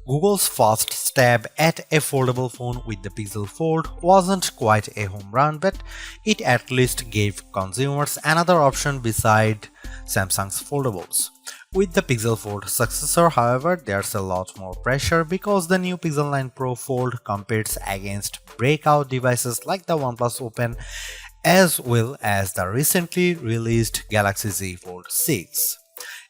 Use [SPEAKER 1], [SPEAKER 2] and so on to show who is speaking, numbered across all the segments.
[SPEAKER 1] Google's first stab at a foldable phone with the Pixel Fold wasn't quite a home run, but it at least gave consumers another option beside Samsung's foldables. With the Pixel Fold successor, however, there's a lot more pressure because the new Pixel 9 Pro Fold competes against breakout devices like the OnePlus Open as well as the recently released Galaxy Z Fold 6.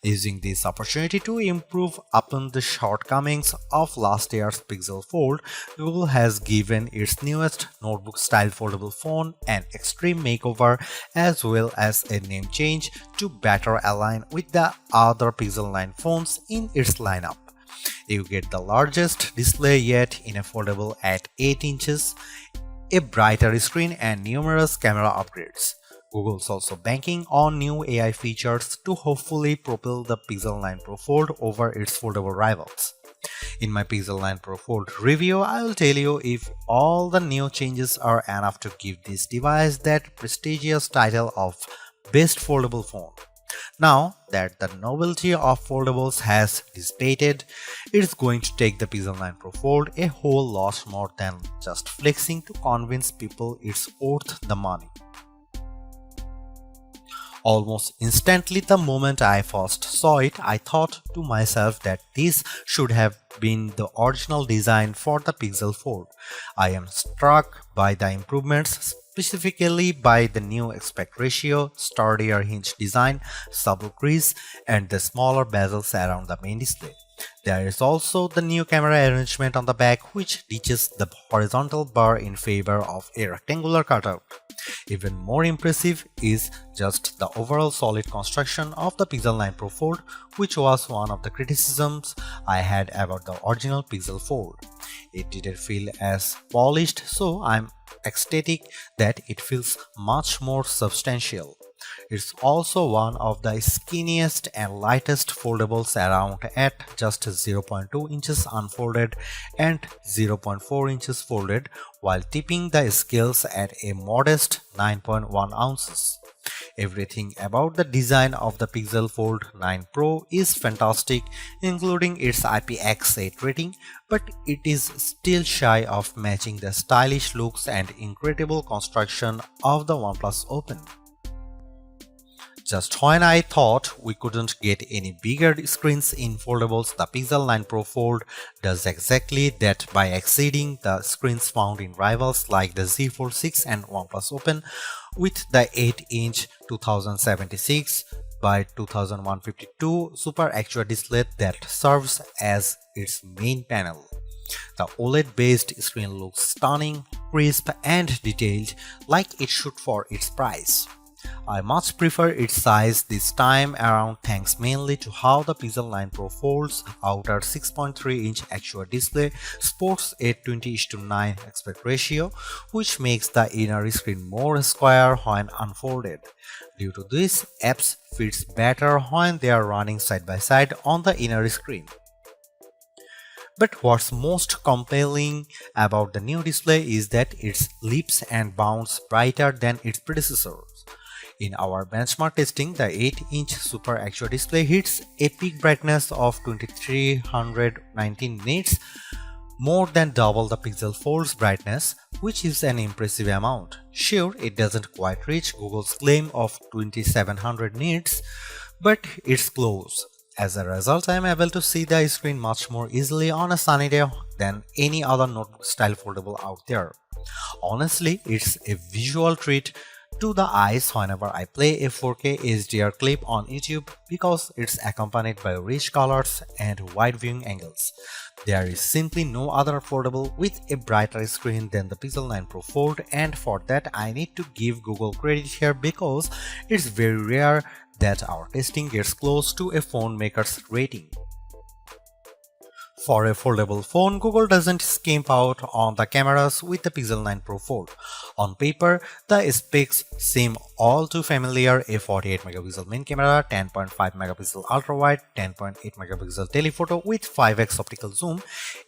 [SPEAKER 1] Using this opportunity to improve upon the shortcomings of last year's Pixel Fold, Google has given its newest notebook-style foldable phone an extreme makeover as well as a name change to better align with the other Pixel 9 phones in its lineup. You get the largest display yet in a foldable at 8 inches, a brighter screen and numerous camera upgrades. Google's also banking on new AI features to hopefully propel the Pixel 9 Pro Fold over its foldable rivals. In my Pixel 9 Pro Fold review, I will tell you if all the new changes are enough to give this device that prestigious title of Best Foldable Phone. Now that the novelty of foldables has dissipated, it's going to take the Pixel 9 Pro Fold a whole lot more than just flexing to convince people it's worth the money. Almost instantly the moment I first saw it, I thought to myself that this should have been the original design for the Pixel Fold. I am struck by the improvements, specifically by the new aspect ratio, sturdier hinge design, subtle crease, and the smaller bezels around the main display. There is also the new camera arrangement on the back, which ditches the horizontal bar in favor of a rectangular cutout. Even more impressive is just the overall solid construction of the Pixel 9 Pro Fold, which was one of the criticisms I had about the original Pixel Fold. It didn't feel as polished, so I'm ecstatic that it feels much more substantial. It's also one of the skinniest and lightest foldables around at just 0.2 inches unfolded and 0.4 inches folded, while tipping the scales at a modest 9.1 ounces. Everything about the design of the Pixel Fold 9 Pro is fantastic, including its IPX8 rating, but it is still shy of matching the stylish looks and incredible construction of the OnePlus Open. Just when I thought we couldn't get any bigger screens in foldables, the Pixel 9 Pro Fold does exactly that by exceeding the screens found in rivals like the Z Fold 6 and OnePlus Open with the 8-inch 2076 by 2152 Super AQUA display that serves as its main panel. The OLED-based screen looks stunning, crisp, and detailed like it should for its price. I much prefer its size this time around thanks mainly to how the Pixel 9 Pro Fold's outer 6.3-inch AQUA display sports a 20:9 aspect ratio, which makes the inner screen more square when unfolded. Due to this, apps fits better when they are running side by side on the inner screen. But what's most compelling about the new display is that it leaps and bounds brighter than its predecessors. In our benchmark testing, the 8-inch Super AQUA display hits a peak brightness of 2319 nits, more than double the Pixel Fold's brightness, which is an impressive amount. Sure, it doesn't quite reach Google's claim of 2700 nits, but it's close. As a result, I am able to see the screen much more easily on a sunny day than any other notebook-style foldable out there. Honestly, it's a visual treat to the eyes whenever I play a 4K HDR clip on YouTube because it's accompanied by rich colors and wide viewing angles. There is simply no other foldable with a brighter screen than the Pixel 9 Pro Fold, and for that I need to give Google credit here because it's very rare that our testing gets close to a phone maker's rating. For a foldable phone, Google doesn't skimp out on the cameras with the Pixel 9 Pro Fold. On paper, the specs seem all too familiar: a 48MP main camera, 10.5MP ultra-wide, 10.8MP telephoto with 5x optical zoom,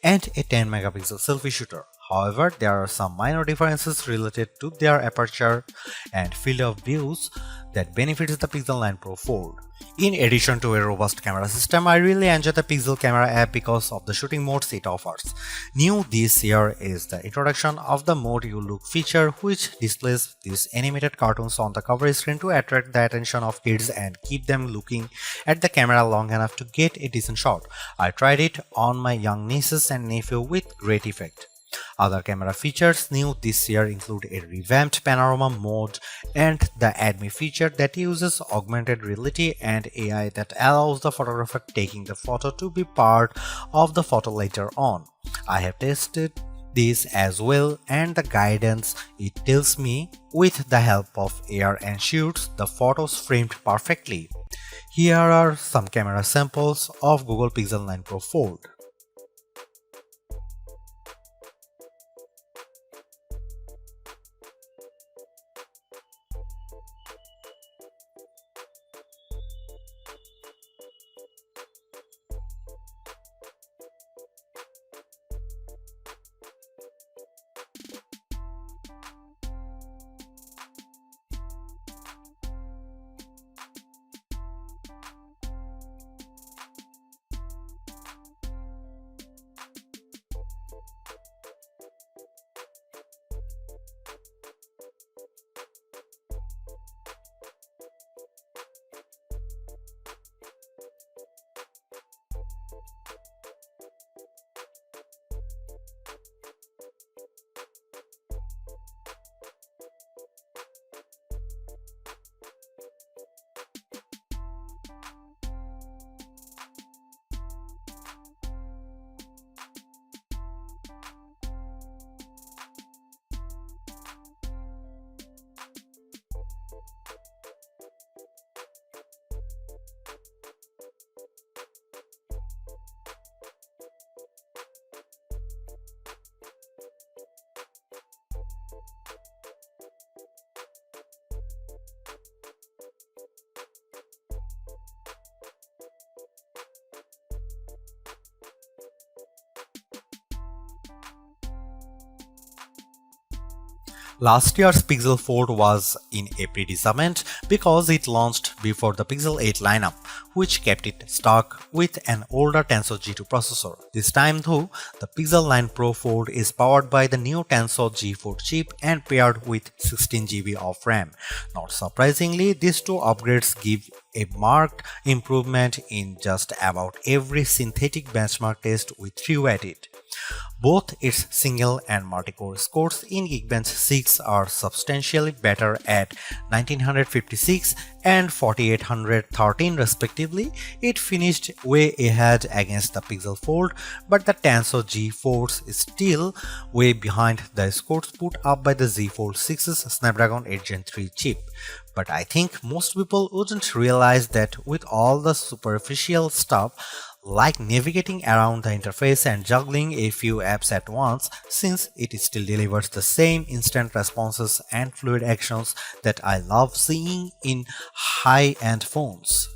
[SPEAKER 1] and a 10MP selfie shooter. However, there are some minor differences related to their aperture and field of views that benefits the Pixel 9 Pro Fold. In addition to a robust camera system, I really enjoy the Pixel camera app because of the shooting modes it offers. New this year is the introduction of the Mode You Look feature, which displays these animated cartoons on the cover screen to attract the attention of kids and keep them looking at the camera long enough to get a decent shot. I tried it on my young nieces and nephew with great effect. Other camera features new this year include a revamped panorama mode and the Add Me feature that uses augmented reality and AI that allows the photographer taking the photo to be part of the photo later on. I have tested this as well, and the guidance it tells me with the help of AR ensures the photos framed perfectly. Here are some camera samples of Google Pixel 9 Pro Fold. Last year's Pixel Fold was in a predicament because it launched before the Pixel 8 lineup, which kept it stuck with an older Tensor G2 processor. This time though, the Pixel 9 Pro Fold is powered by the new Tensor G4 chip and paired with 16GB of RAM. Not surprisingly, these two upgrades give a marked improvement in just about every synthetic benchmark test we threw at it. Both its single and multi-core scores in Geekbench 6 are substantially better at 1956 and 4813 respectively. It finished way ahead against the Pixel Fold, but the Tensor G4 is still way behind the scores put up by the Z Fold 6's Snapdragon 8 Gen 3 chip. But I think most people wouldn't realize that with all the superficial stuff like navigating around the interface and juggling a few apps at once, since it still delivers the same instant responses and fluid actions that I love seeing in high-end phones.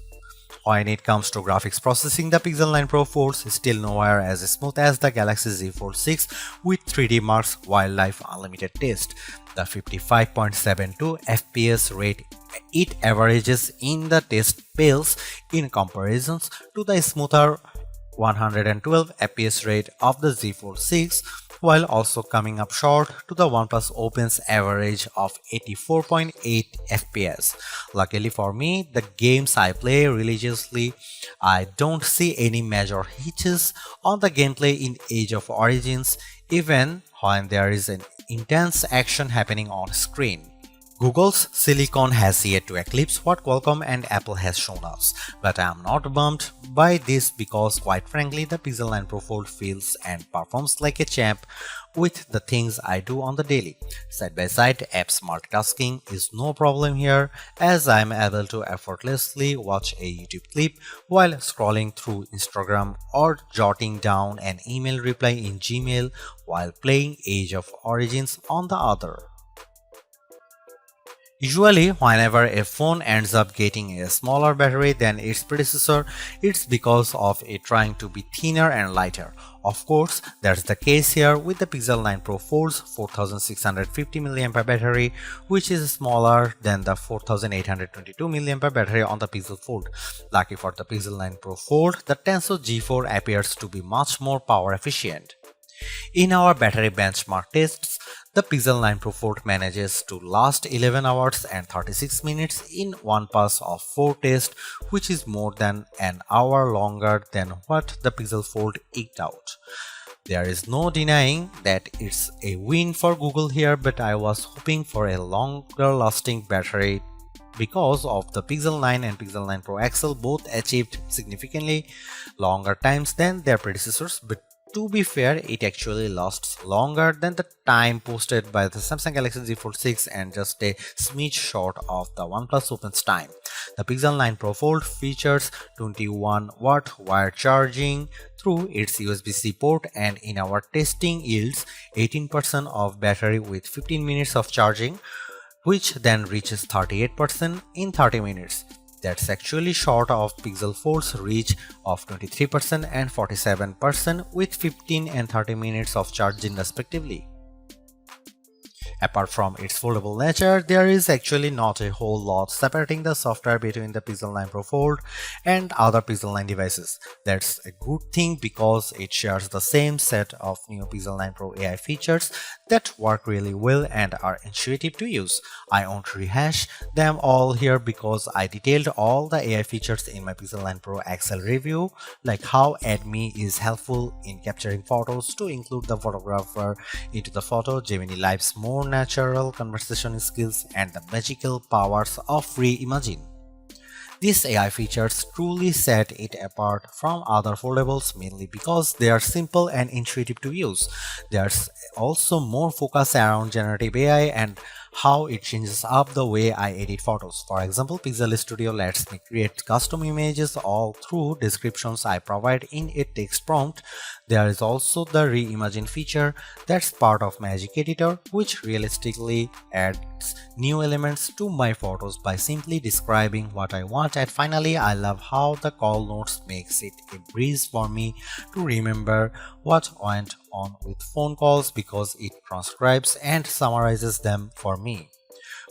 [SPEAKER 1] When it comes to graphics processing, the Pixel 9 Pro Fold is still nowhere as smooth as the Galaxy Z Fold 6 with 3D Marks Wildlife Unlimited test. The 55.72 FPS rate it averages in the test pales in comparison to the smoother 112 FPS rate of the Z Fold 6, while also coming up short to the OnePlus Open's average of 84.8 FPS. Luckily for me, the games I play religiously, I don't see any major hitches on the gameplay in Age of Origins, even when there is an intense action happening on screen. Google's silicon has yet to eclipse what Qualcomm and Apple has shown us, but I am not bummed by this because quite frankly the Pixel 9 Pro Fold feels and performs like a champ with the things I do on the daily. Side-by-side apps multitasking is no problem here, as I am able to effortlessly watch a YouTube clip while scrolling through Instagram or jotting down an email reply in Gmail while playing Age of Origins on the other. Usually, whenever a phone ends up getting a smaller battery than its predecessor, it's because of it trying to be thinner and lighter. Of course, that's the case here with the Pixel 9 Pro Fold's 4650 mAh battery, which is smaller than the 4822 mAh battery on the Pixel Fold. Lucky for the Pixel 9 Pro Fold, the Tensor G4 appears to be much more power efficient. In our battery benchmark tests, the Pixel 9 Pro Fold manages to last 11 hours and 36 minutes in one pass of 4 tests, which is more than an hour longer than what the Pixel Fold eked out. There is no denying that it's a win for Google here, but I was hoping for a longer lasting battery because of the Pixel 9 and Pixel 9 Pro XL both achieved significantly longer times than their predecessors, but to be fair, it actually lasts longer than the time posted by the Samsung Galaxy Z Fold 6 and just a smidge short of the OnePlus Open's time. The Pixel 9 Pro Fold features 21-watt wire charging through its USB-C port, and in our testing yields 18% of battery with 15 minutes of charging, which then reaches 38% in 30 minutes. That's actually short of Pixel Fold's reach of 23% and 47% with 15 and 30 minutes of charging respectively. Apart from its foldable nature, there is actually not a whole lot separating the software between the Pixel 9 Pro Fold and other Pixel 9 devices. That's a good thing because it shares the same set of new Pixel 9 Pro AI features that work really well and are intuitive to use. I won't rehash them all here because I detailed all the AI features in my Pixel 9 Pro XL review, like how AdMe is helpful in capturing photos to include the photographer into the photo, Gemini Live's more natural conversation skills, and the magical powers of Reimagine. These AI features truly set it apart from other foldables mainly because they are simple and intuitive to use. There's also more focus around generative AI and how it changes up the way I edit photos. For example, Pixel Studio lets me create custom images all through descriptions I provide in a text prompt. There is also the Reimagine feature that's part of Magic Editor, which realistically adds new elements to my photos by simply describing what I want. And finally, I love how the call notes makes it a breeze for me to remember what went on with phone calls because it transcribes and summarizes them for me.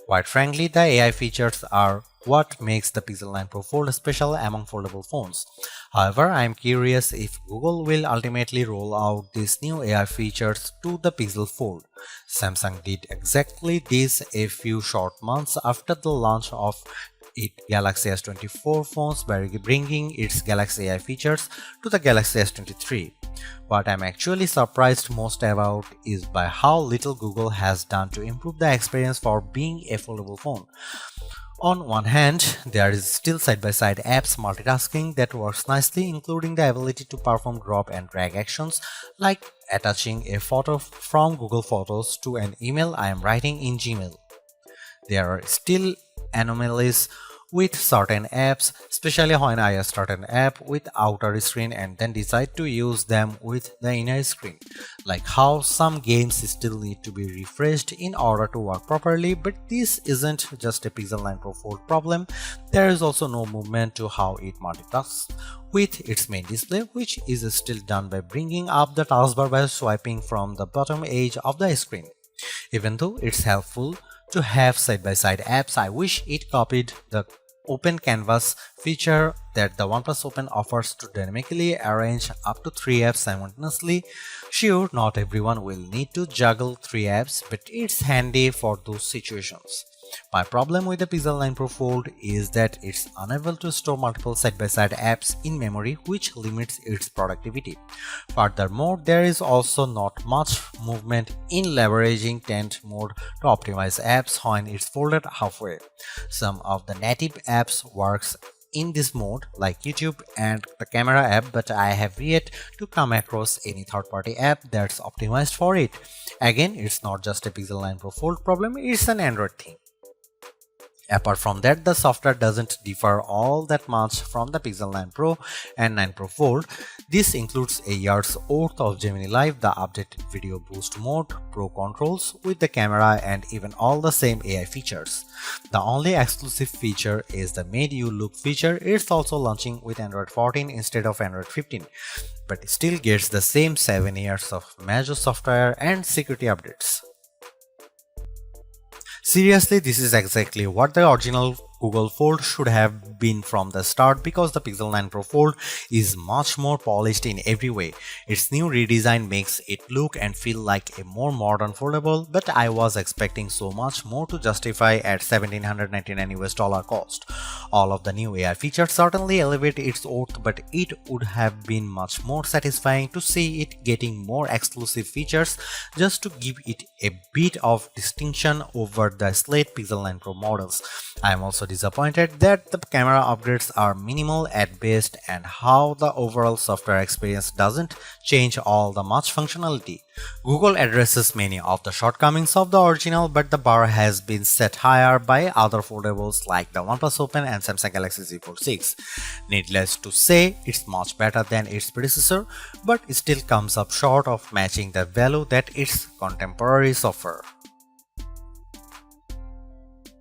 [SPEAKER 1] Quite frankly, the AI features are what makes the Pixel 9 Pro Fold special among foldable phones. However, I am curious if Google will ultimately roll out these new AI features to the Pixel Fold. Samsung did exactly this a few short months after the launch of its Galaxy S24 phones by bringing its Galaxy AI features to the Galaxy S23. What I'm actually surprised most about is by how little Google has done to improve the experience for being a foldable phone. On one hand, there is still side-by-side apps multitasking that works nicely, including the ability to perform drop and drag actions like attaching a photo from Google Photos to an email I am writing in Gmail. There are still anomalies with certain apps, especially when I start an app with outer screen and then decide to use them with the inner screen, like how some games still need to be refreshed in order to work properly. But this isn't just a Pixel 9 Pro Fold problem. There is also no movement to how it multitasks with its main display, which is still done by bringing up the taskbar by swiping from the bottom edge of the screen. Even though it's helpful to have side-by-side apps, I wish it copied the Open Canvas feature that the OnePlus Open offers to dynamically arrange up to 3 apps simultaneously. Sure, not everyone will need to juggle 3 apps, but it's handy for those situations. My problem with the Pixel 9 Pro Fold is that it's unable to store multiple side-by-side apps in memory, which limits its productivity. Furthermore, there is also not much movement in leveraging tent mode to optimize apps when it's folded halfway. Some of the native apps works in this mode like YouTube and the camera app, but I have yet to come across any third-party app that's optimized for it. Again, it's not just a Pixel 9 Pro Fold problem, it's an Android thing. Apart from that, the software doesn't differ all that much from the Pixel 9 Pro and 9 Pro Fold. This includes a year's worth of Gemini Live, the updated video boost mode, Pro controls with the camera, and even all the same AI features. The only exclusive feature is the Made You Look feature. It's also launching with Android 14 instead of Android 15, but still gets the same 7 years of major software and security updates. Seriously, this is exactly what the original Google Fold should have been from the start, because the Pixel 9 Pro Fold is much more polished in every way. Its new redesign makes it look and feel like a more modern foldable, but I was expecting so much more to justify at $1,799 US cost. All of the new AI features certainly elevate its worth, but it would have been much more satisfying to see it getting more exclusive features just to give it a bit of distinction over the slate Pixel 9 Pro models. I am also disappointed that the camera upgrades are minimal at best and how the overall software experience doesn't change all the much functionality. Google addresses many of the shortcomings of the original, but the bar has been set higher by other foldables like the OnePlus Open and Samsung Galaxy Z Fold 6. Needless to say, it's much better than its predecessor, but it still comes up short of matching the value that its contemporaries offer.